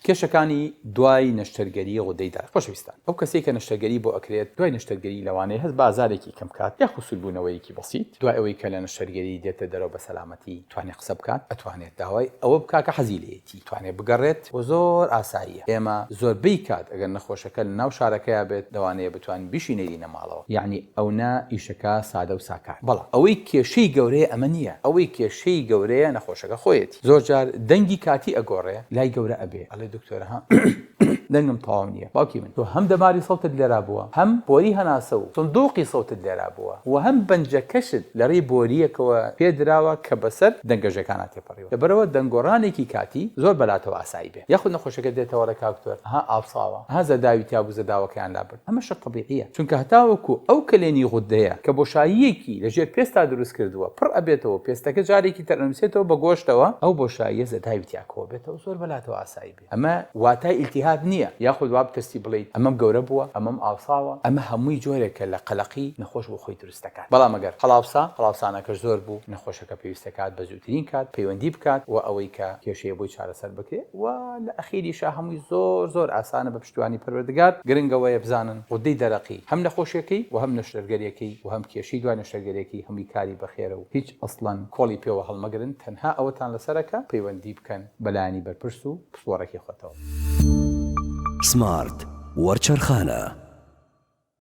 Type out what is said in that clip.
کێشەکانی دوای نەشتەرگەری غودەی دەرەق. خۆشەویستان، ئەو کەسێک کە نەشتەرگەری بۆ ئەکرێت دوای نەشتەرگەری لەوانەیە هەست بە ئازارێکی کەم بکات یا خوسولبوونەوەیەکی بەسیط، دوای ئەوەی کە لە نەشتەرگەری دێتە دەرەوە بە سەلامەتی توانێت قسە بکات، ئەتوانێت داوای ئەوە بکات کە حەزی لێیەتی، توانێت بگەڕێت و زۆر ئاساییە. ئێمە زۆربەی کات ئەگەر نەخۆشەکە لە ناو شارەکەیە بێت دەوانەیە بتوانین بشینێنە ماڵەوە، یعنی ئەونا ئیشەکە سادە و ساکار. بەڵام ئەوەی کێشەی گەورەیە ئەمە نییە، ئەوەی کێشەی گەورەیە نەخۆشەکە خۆیەتی. زۆر جار دەنگی کاتی ئەگۆڕێ لای گەورە ئەبێ، ئەڵێ دکتۆرە ها دەنگم تەواو نییە، باوکی من تۆ هەم دەماری سەوتت لێرا بووە، هەم بۆری هەناسە و سندوقی سەوتت لێرا بووە و هەم بەنجەکەشت لەڕێی بۆریەکەوە پێدراوە کە بەسەر دەنگەژەکانە تێپەڕیوە. لەبەرەوە دەنگۆڕانێکی کاتی زۆر بەلاتەوە ئاسایی بێ. یاخود نەخۆشەکە دێتەوە لە کاکتۆر ها ئاوساوە، ها زەداوی تیا بوو زەداوەکەیان لابن، ئەمە شەق طبیعیە، چونکە هەتاوەکو ئەو کلێنی غودەیە کە بۆشاییەکی لەژێر پێستا دروست کردووە پڕ ئەبێتەوە، پێستەکە جارێکی تەرنووسێتەوە بە گۆشتەوە، ئەو بۆشاییە زەداوی تیاکەوە بێتەوە، زۆر بەلاتەوە ئاسایی بێ. ئەمە واتای ئیلتیهاب نییە، یاخود واب تەستی بڵیت ئەمەم گەورە بووە، ئەمەم ئاوساوە، ئەمە هەمووی جۆرێکە لە قەلەقی نەخۆش بۆ خۆی دروست دەکات. بەڵام ئەگەر هەڵاوسانەکەش زۆر بوو، نەخۆشەکە پێویستە کات بە زووترین کات پەیوەندی بکات و ئەوەی کە کێشەیە بۆی چارەسەر بکرێت و لە ئەخیریشا هەمووی زۆر ئاسانە بە پشتیوانی پەروەردگار. گرنگەوەیە بزانن غودەی دەرەقی هەم نەخۆشیەکەی و هەم نەشتەرگەریەکەی و هەم کێشەی دوای نەشتەرگەریەکەی هەمووی کاری بەخێرە و هیچ ئەسڵەن کۆڵی پێوە هەڵمەگرن، تەنها ئەوەتان لەسەرەکە پەیوەندی بکەن بەلایانی بەرپرس و پسووەڕێکی خۆتەوە. سمارت وەرچەرخانە.